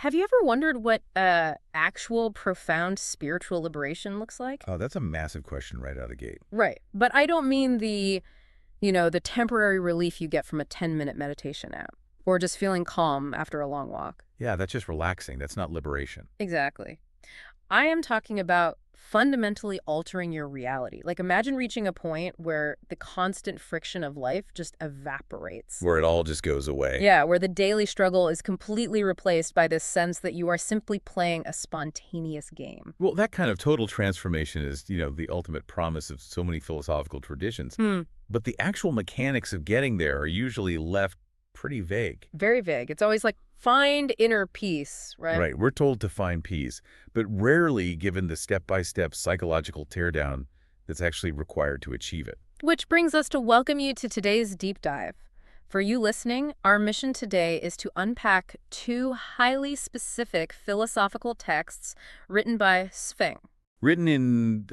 Have you ever wondered what actual profound spiritual liberation looks like? Oh, that's a massive question right out of the gate. Right. But I don't mean the temporary relief you get from a 10-minute meditation app or just feeling calm after a long walk. Yeah, that's just relaxing. That's not liberation. Exactly. I am talking about fundamentally altering your reality. Like imagine reaching a point where the constant friction of life just evaporates. Where it all just goes away. Yeah, where the daily struggle is completely replaced by this sense that you are simply playing a spontaneous game. Well, that kind of total transformation is, the ultimate promise of so many philosophical traditions. But the actual mechanics of getting there are usually left pretty vague. Very vague. It's always like, find inner peace, right? Right. We're told to find peace, but rarely given the step-by-step psychological teardown that's actually required to achieve it. Which brings us to welcome you to today's deep dive. For you listening, our mission today is to unpack two highly specific philosophical texts written by Sfeng. Written in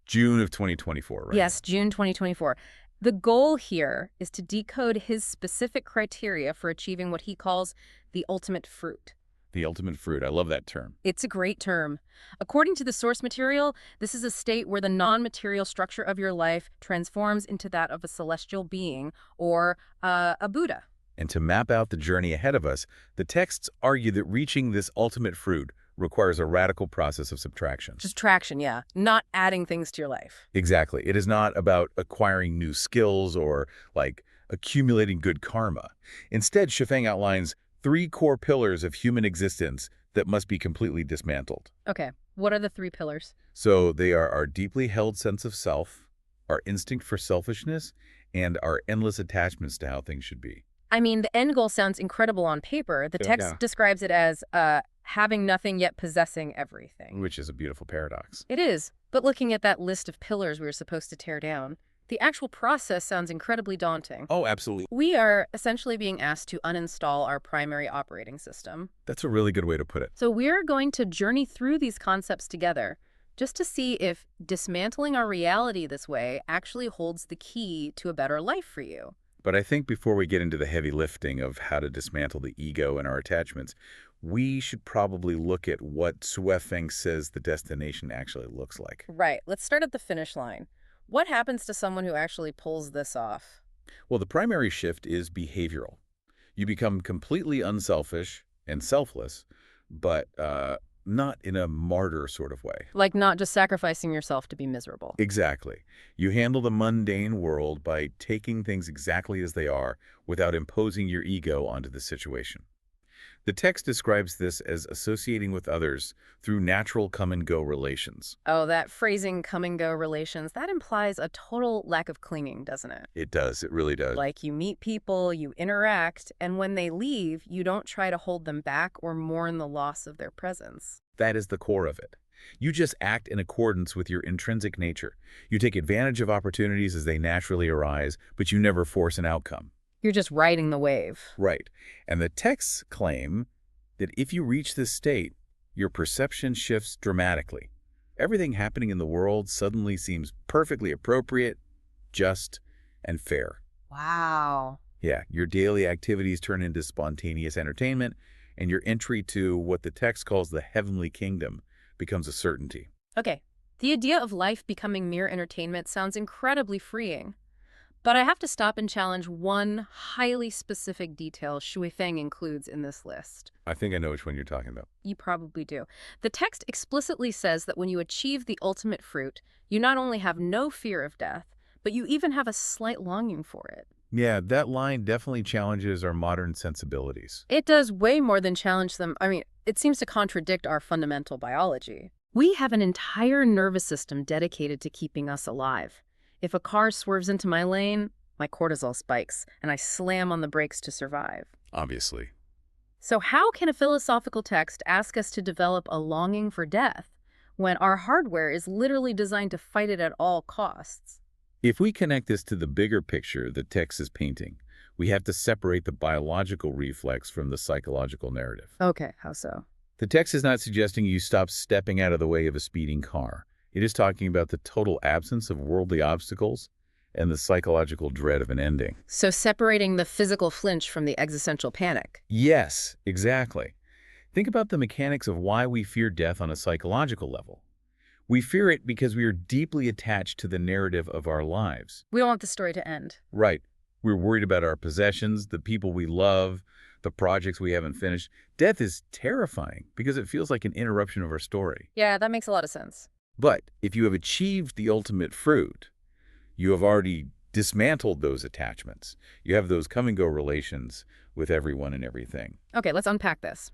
June of 2024, right? Yes, June 2024. The goal here is to decode his specific criteria for achieving what he calls the ultimate fruit. The ultimate fruit. I love that term. It's a great term. According to the source material, this is a state where the non-material structure of your life transforms into that of a celestial being or a Buddha. And to map out the journey ahead of us, the texts argue that reaching this ultimate fruit requires a radical process of subtraction. Subtraction, yeah. Not adding things to your life. Exactly. It is not about acquiring new skills or, accumulating good karma. Instead, Shifeng outlines 3 core pillars of human existence that must be completely dismantled. Okay, what are the 3 pillars? So they are our deeply held sense of self, our instinct for selfishness, and our endless attachments to how things should be. I mean, the end goal sounds incredible on paper. The text describes it as having nothing yet possessing everything. Which is a beautiful paradox. It is. But looking at that list of pillars we were supposed to tear down, the actual process sounds incredibly daunting. Oh, absolutely. We are essentially being asked to uninstall our primary operating system. That's a really good way to put it. So we're going to journey through these concepts together just to see if dismantling our reality this way actually holds the key to a better life for you. But I think before we get into the heavy lifting of how to dismantle the ego and our attachments, we should probably look at what Feng says the destination actually looks like. Right. Let's start at the finish line. What happens to someone who actually pulls this off? Well, the primary shift is behavioral. You become completely unselfish and selfless, but not in a martyr sort of way. Like not just sacrificing yourself to be miserable. Exactly. You handle the mundane world by taking things exactly as they are without imposing your ego onto the situation. The text describes this as associating with others through natural come-and-go relations. Oh, that phrasing come-and-go relations, that implies a total lack of clinging, doesn't it? It does. It really does. Like you meet people, you interact, and when they leave, you don't try to hold them back or mourn the loss of their presence. That is the core of it. You just act in accordance with your intrinsic nature. You take advantage of opportunities as they naturally arise, but you never force an outcome. You're just riding the wave. Right. And the texts claim that if you reach this state, your perception shifts dramatically. Everything happening in the world suddenly seems perfectly appropriate, just, and fair. Wow. Yeah, your daily activities turn into spontaneous entertainment, and your entry to what the text calls the heavenly kingdom becomes a certainty. Okay, the idea of life becoming mere entertainment sounds incredibly freeing. But I have to stop and challenge one highly specific detail Shui Feng includes in this list. I think I know which one you're talking about. You probably do. The text explicitly says that when you achieve the ultimate fruit, you not only have no fear of death, but you even have a slight longing for it. Yeah, that line definitely challenges our modern sensibilities. It does way more than challenge them. I mean, it seems to contradict our fundamental biology. We have an entire nervous system dedicated to keeping us alive. If a car swerves into my lane, my cortisol spikes, and I slam on the brakes to survive. Obviously. So how can a philosophical text ask us to develop a longing for death when our hardware is literally designed to fight it at all costs? If we connect this to the bigger picture the text is painting, we have to separate the biological reflex from the psychological narrative. Okay, how so? The text is not suggesting you stop stepping out of the way of a speeding car. It is talking about the total absence of worldly obstacles and the psychological dread of an ending. So separating the physical flinch from the existential panic. Yes, exactly. Think about the mechanics of why we fear death on a psychological level. We fear it because we are deeply attached to the narrative of our lives. We don't want the story to end. Right. We're worried about our possessions, the people we love, the projects we haven't finished. Death is terrifying because it feels like an interruption of our story. Yeah, that makes a lot of sense. But if you have achieved the ultimate fruit, you have already dismantled those attachments. You have those come-and-go relations with everyone and everything. Okay, let's unpack this.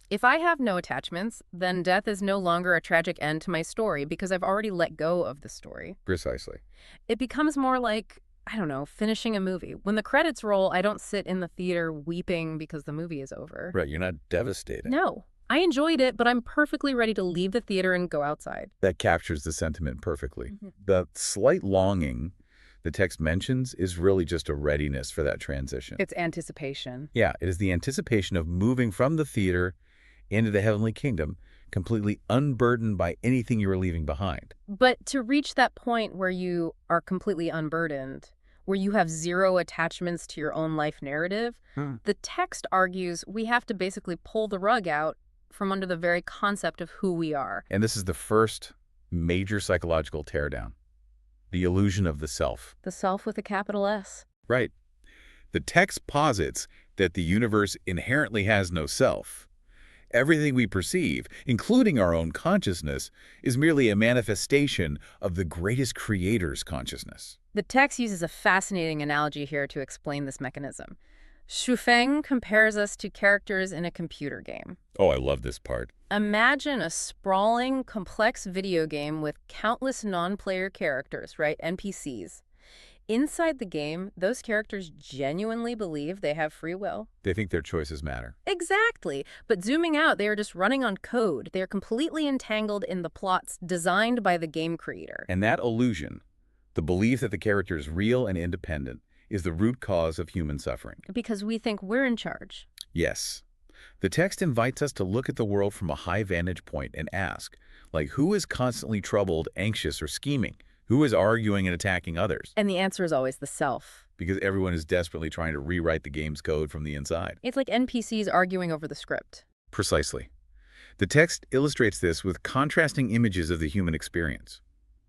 If I have no attachments, then death is no longer a tragic end to my story because I've already let go of the story. Precisely. It becomes more like, I don't know, finishing a movie. When the credits roll, I don't sit in the theater weeping because the movie is over. Right, you're not devastated. No. I enjoyed it, but I'm perfectly ready to leave the theater and go outside. That captures the sentiment perfectly. The slight longing the text mentions is really just a readiness for that transition. It's anticipation. Yeah, it is the anticipation of moving from the theater into the heavenly kingdom, completely unburdened by anything you were leaving behind. But to reach that point where you are completely unburdened, where you have zero attachments to your own life narrative, the text argues we have to basically pull the rug out from under the very concept of who we are. And this is the first major psychological teardown, the illusion of the self. The self with a capital S. Right. The text posits that the universe inherently has no self. Everything we perceive, including our own consciousness, is merely a manifestation of the greatest creator's consciousness. The text uses a fascinating analogy here to explain this mechanism. Shufeng compares us to characters in a computer game. Oh, I love this part. Imagine a sprawling, complex video game with countless non-player characters, right? NPCs. Inside the game, those characters genuinely believe they have free will. They think their choices matter. Exactly. But zooming out, they are just running on code. They are completely entangled in the plots designed by the game creator. And that illusion, the belief that the character is real and independent, is the root cause of human suffering. Because we think we're in charge. Yes. The text invites us to look at the world from a high vantage point and ask, like, who is constantly troubled, anxious, or scheming? Who is arguing and attacking others? And the answer is always the self. Because everyone is desperately trying to rewrite the game's code from the inside. It's like NPCs arguing over the script. Precisely. The text illustrates this with contrasting images of the human experience.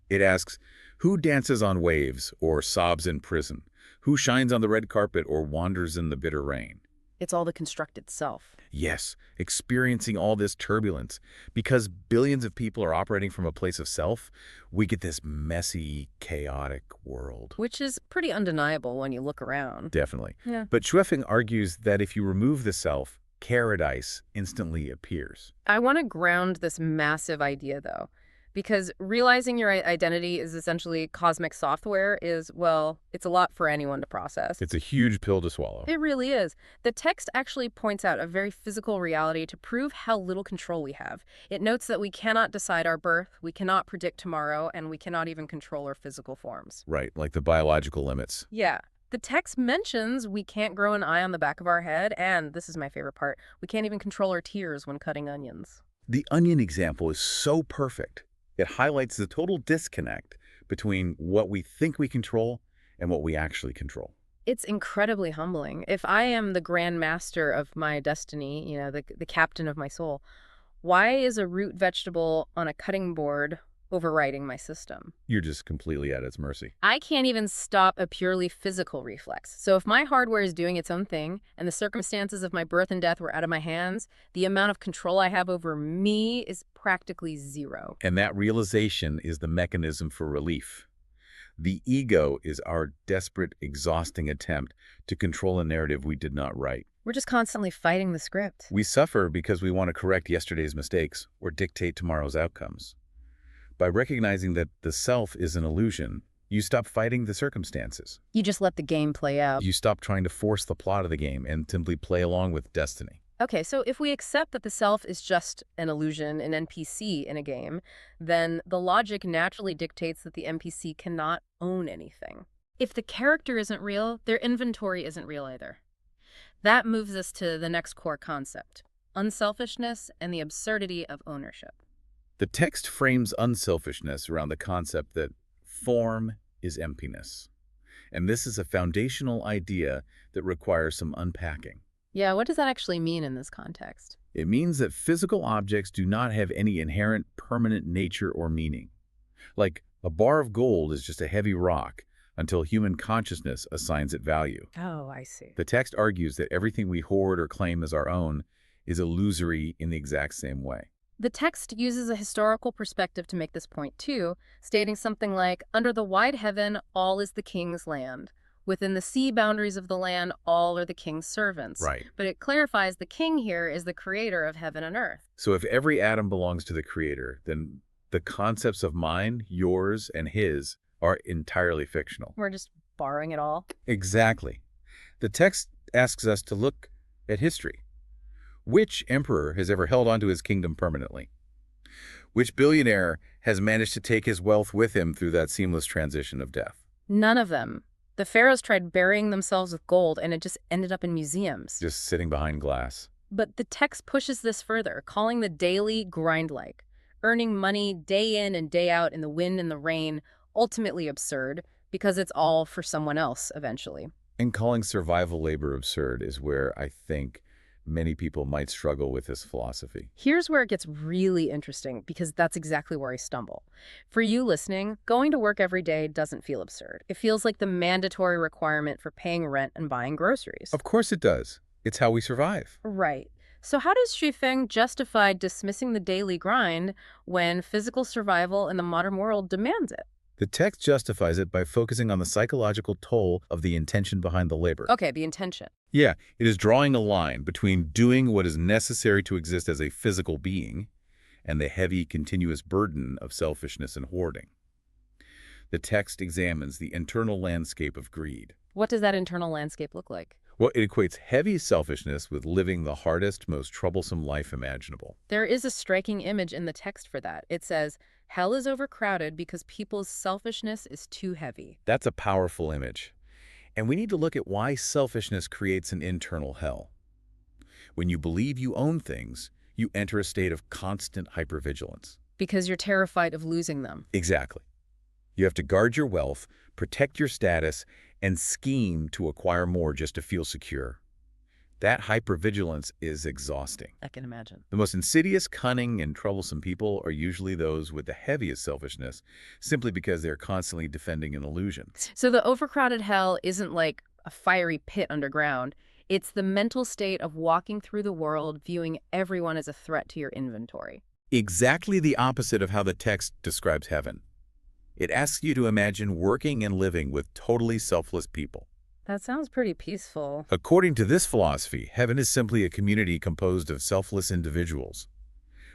It asks, who dances on waves or sobs in prison? Who shines on the red carpet or wanders in the bitter rain? It's all the constructed self. Yes, experiencing all this turbulence. Because billions of people are operating from a place of self, we get this messy, chaotic world. Which is pretty undeniable when you look around. Definitely. Yeah. But Schweffing argues that if you remove the self, paradise instantly appears. I want to ground this massive idea, though, because realizing your identity is essentially cosmic software is, well, it's a lot for anyone to process. It's a huge pill to swallow. It really is. The text actually points out a very physical reality to prove how little control we have. It notes that we cannot decide our birth, we cannot predict tomorrow, and we cannot even control our physical forms. Right, like the biological limits. Yeah. The text mentions we can't grow an eye on the back of our head, and this is my favorite part, we can't even control our tears when cutting onions. The onion example is so perfect. It highlights the total disconnect between what we think we control and what we actually control. It's incredibly humbling. If I am the grand master of my destiny, you know, the captain of my soul, why is a root vegetable on a cutting board overriding my system? You're just completely at its mercy. I can't even stop a purely physical reflex. So if my hardware is doing its own thing and the circumstances of my birth and death were out of my hands, the amount of control I have over me is practically zero. And that realization is the mechanism for relief. The ego is our desperate, exhausting attempt to control a narrative we did not write. We're just constantly fighting the script. We suffer because we want to correct yesterday's mistakes or dictate tomorrow's outcomes. By recognizing that the self is an illusion, you stop fighting the circumstances. You just let the game play out. You stop trying to force the plot of the game and simply play along with destiny. Okay, so if we accept that the self is just an illusion, an NPC in a game, then the logic naturally dictates that the NPC cannot own anything. If the character isn't real, their inventory isn't real either. That moves us to the next core concept, unselfishness and the absurdity of ownership. The text frames unselfishness around the concept that form is emptiness. And this is a foundational idea that requires some unpacking. Yeah, what does that actually mean in this context? It means that physical objects do not have any inherent permanent nature or meaning. Like, a bar of gold is just a heavy rock until human consciousness assigns it value. Oh, I see. The text argues that everything we hoard or claim as our own is illusory in the exact same way. The text uses a historical perspective to make this point too, stating something like, under the wide heaven, all is the king's land. Within the sea boundaries of the land, all are the king's servants. Right. But it clarifies the king here is the creator of heaven and earth. So if every atom belongs to the Creator, then the concepts of mine, yours, and his are entirely fictional. We're just borrowing it all. Exactly. The text asks us to look at history. Which emperor has ever held onto his kingdom permanently? Which billionaire has managed to take his wealth with him through that seamless transition of death? None of them. The pharaohs tried burying themselves with gold, and it just ended up in museums. Just sitting behind glass. But the text pushes this further, calling the daily grind-like, earning money day in and day out in the wind and the rain, ultimately absurd, because it's all for someone else eventually. And calling survival labor absurd is where I think many people might struggle with this philosophy. Here's where it gets really interesting, because that's exactly where I stumble. For you listening, going to work every day doesn't feel absurd. It feels like the mandatory requirement for paying rent and buying groceries. Of course it does. It's how we survive. Right. So how does Xu justify dismissing the daily grind when physical survival in the modern world demands it? The text justifies it by focusing on the psychological toll of the intention behind the labor. Okay, the intention. Yeah, it is drawing a line between doing what is necessary to exist as a physical being and the heavy, continuous burden of selfishness and hoarding. The text examines the internal landscape of greed. What does that internal landscape look like? Well, it equates heavy selfishness with living the hardest, most troublesome life imaginable. There is a striking image in the text for that. It says, hell is overcrowded because people's selfishness is too heavy. That's a powerful image. And we need to look at why selfishness creates an internal hell. When you believe you own things, you enter a state of constant hypervigilance. Because you're terrified of losing them. Exactly. You have to guard your wealth, protect your status, and scheme to acquire more just to feel secure. That hypervigilance is exhausting. I can imagine. The most insidious, cunning, and troublesome people are usually those with the heaviest selfishness, simply because they're constantly defending an illusion. So the overcrowded hell isn't like a fiery pit underground. It's the mental state of walking through the world, viewing everyone as a threat to your inventory. Exactly the opposite of how the text describes heaven. It asks you to imagine working and living with totally selfless people. That sounds pretty peaceful. According to this philosophy, heaven is simply a community composed of selfless individuals.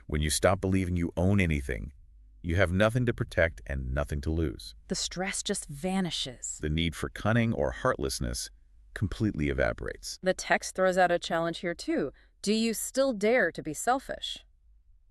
When you stop believing you own anything, you have nothing to protect and nothing to lose. The stress just vanishes. The need for cunning or heartlessness completely evaporates. The text throws out a challenge here too. Do you still dare to be selfish?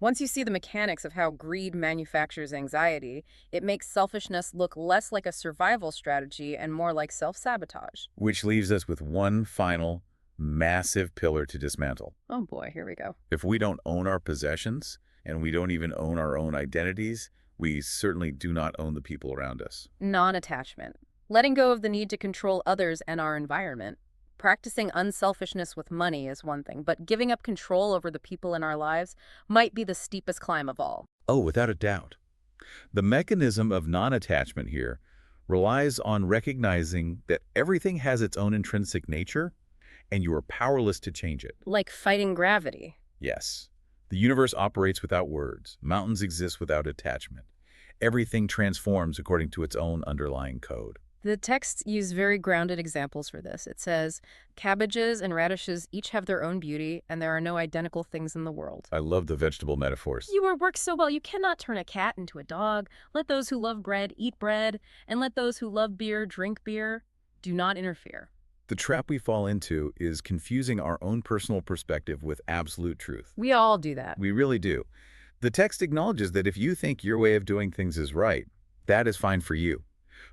Once you see the mechanics of how greed manufactures anxiety, it makes selfishness look less like a survival strategy and more like self-sabotage. Which leaves us with one final, massive pillar to dismantle. Oh boy, here we go. If we don't own our possessions, and we don't even own our own identities, we certainly do not own the people around us. Non-attachment. Letting go of the need to control others and our environment. Practicing unselfishness with money is one thing, but giving up control over the people in our lives might be the steepest climb of all. Oh, without a doubt. The mechanism of non-attachment here relies on recognizing that everything has its own intrinsic nature, and you are powerless to change it. Like fighting gravity. Yes. The universe operates without words. Mountains exist without attachment. Everything transforms according to its own underlying code. The texts use very grounded examples for this. It says, cabbages and radishes each have their own beauty, and there are no identical things in the world. I love the vegetable metaphors. You work so well, you cannot turn a cat into a dog. Let those who love bread eat bread, and let those who love beer drink beer. Do not interfere. The trap we fall into is confusing our own personal perspective with absolute truth. We all do that. We really do. The text acknowledges that if you think your way of doing things is right, that is fine for you.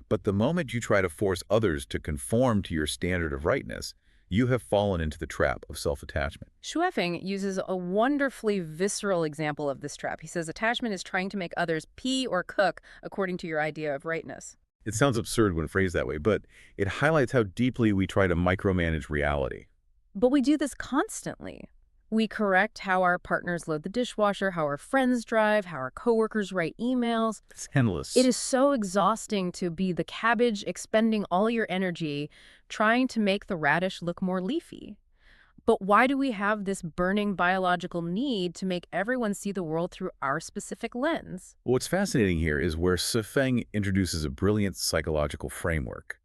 But the moment you try to force others to conform to your standard of rightness, you have fallen into the trap of self-attachment. Xu uses a wonderfully visceral example of this trap. He says attachment is trying to make others pee or cook according to your idea of rightness. It sounds absurd when phrased that way, but it highlights how deeply we try to micromanage reality. But we do this constantly. We correct how our partners load the dishwasher, how our friends drive, how our coworkers write emails. It's endless. It is so exhausting to be the cabbage expending all your energy trying to make the radish look more leafy. But why do we have this burning biological need to make everyone see the world through our specific lens? What's fascinating here is where Sifeng introduces a brilliant psychological framework.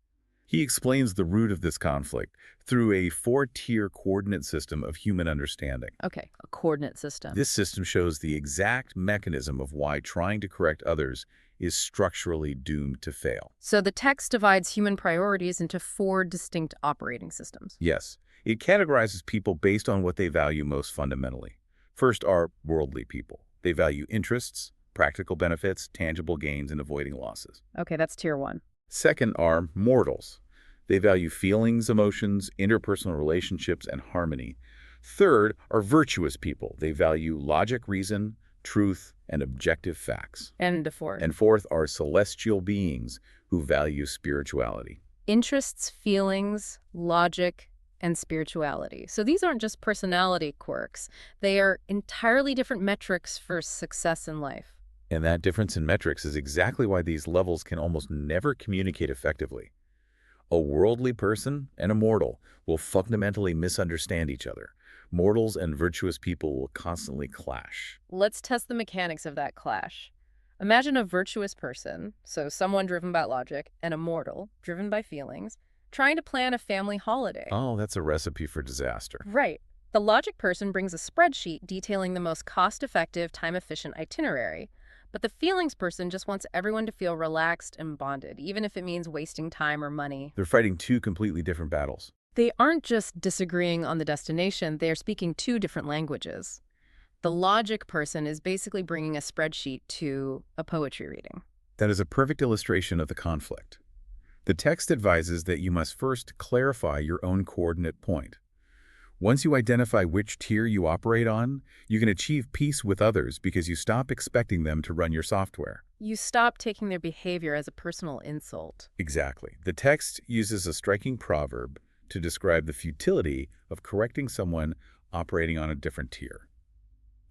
He explains the root of this conflict through a four-tier coordinate system of human understanding. Okay, a coordinate system. This system shows the exact mechanism of why trying to correct others is structurally doomed to fail. So the text divides human priorities into four distinct operating systems. Yes, it categorizes people based on what they value most fundamentally. First are worldly people. They value interests, practical benefits, tangible gains, and avoiding losses. Okay, that's tier one. Second are mortals. They value feelings, emotions, interpersonal relationships, and harmony. Third are virtuous people. They value logic, reason, truth, and objective facts. And the fourth. And fourth are celestial beings who value spirituality. Interests, feelings, logic, and spirituality. So these aren't just personality quirks. They are entirely different metrics for success in life. And that difference in metrics is exactly why these levels can almost never communicate effectively. A worldly person and a mortal will fundamentally misunderstand each other. Mortals and virtuous people will constantly clash. Let's test the mechanics of that clash. Imagine a virtuous person, so someone driven by logic, and a mortal, driven by feelings, trying to plan a family holiday. Oh, that's a recipe for disaster. Right. The logic person brings a spreadsheet detailing the most cost-effective, time-efficient itinerary. But the feelings person just wants everyone to feel relaxed and bonded, even if it means wasting time or money. They're fighting two completely different battles. They aren't just disagreeing on the destination, they are speaking two different languages. The logic person is basically bringing a spreadsheet to a poetry reading. That is a perfect illustration of the conflict. The text advises that you must first clarify your own coordinate point. Once you identify which tier you operate on, you can achieve peace with others because you stop expecting them to run your software. You stop taking their behavior as a personal insult. Exactly. The text uses a striking proverb to describe the futility of correcting someone operating on a different tier.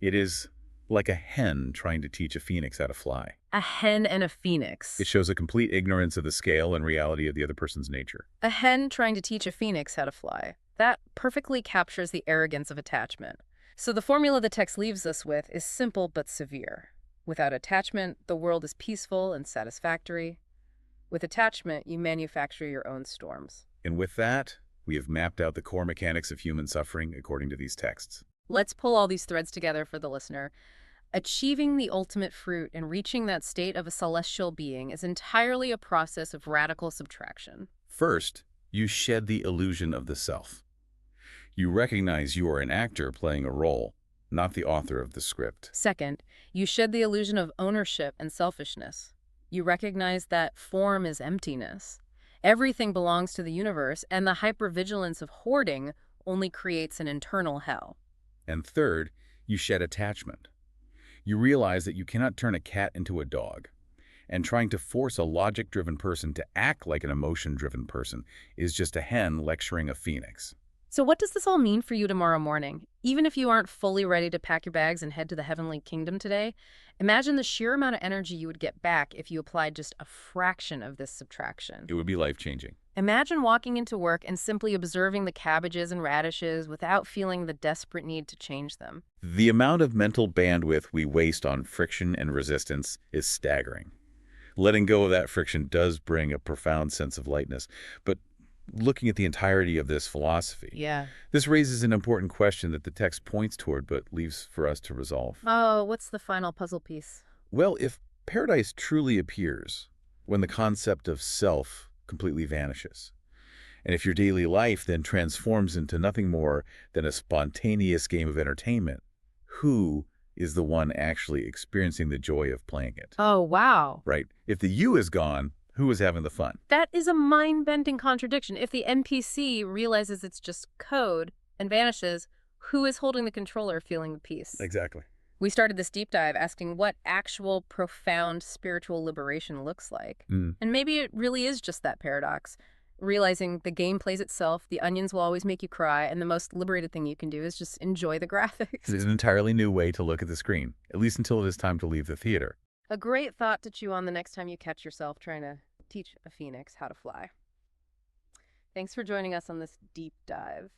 It is like a hen trying to teach a phoenix how to fly. A hen and a phoenix. It shows a complete ignorance of the scale and reality of the other person's nature. A hen trying to teach a phoenix how to fly. That perfectly captures the arrogance of attachment. So the formula the text leaves us with is simple but severe. Without attachment, the world is peaceful and satisfactory. With attachment, you manufacture your own storms. And with that, we have mapped out the core mechanics of human suffering according to these texts. Let's pull all these threads together for the listener. Achieving the ultimate fruit and reaching that state of a celestial being is entirely a process of radical subtraction. First, you shed the illusion of the self. You recognize you are an actor playing a role, not the author of the script. Second, you shed the illusion of ownership and selfishness. You recognize that form is emptiness. Everything belongs to the universe, and the hypervigilance of hoarding only creates an internal hell. And third, you shed attachment. You realize that you cannot turn a cat into a dog, and trying to force a logic-driven person to act like an emotion-driven person is just a hen lecturing a phoenix. So what does this all mean for you tomorrow morning? Even if you aren't fully ready to pack your bags and head to the heavenly kingdom today, imagine the sheer amount of energy you would get back if you applied just a fraction of this subtraction. It would be life-changing. Imagine walking into work and simply observing the cabbages and radishes without feeling the desperate need to change them. The amount of mental bandwidth we waste on friction and resistance is staggering. Letting go of that friction does bring a profound sense of lightness, but looking at the entirety of this philosophy, this raises an important question that the text points toward but leaves for us to resolve. Oh, what's the final puzzle piece? Well, if paradise truly appears when the concept of self completely vanishes, and if your daily life then transforms into nothing more than a spontaneous game of entertainment, who is the one actually experiencing the joy of playing it? Oh, wow. Right? If the you is gone, who is having the fun? That is a mind-bending contradiction. If the NPC realizes it's just code and vanishes, who is holding the controller feeling the peace? Exactly. We started this deep dive asking what actual profound spiritual liberation looks like. And maybe it really is just that paradox. Realizing the game plays itself, the onions will always make you cry, and the most liberated thing you can do is just enjoy the graphics. It is an entirely new way to look at the screen, at least until it is time to leave the theater. A great thought to chew on the next time you catch yourself trying to teach a phoenix how to fly. Thanks for joining us on this deep dive.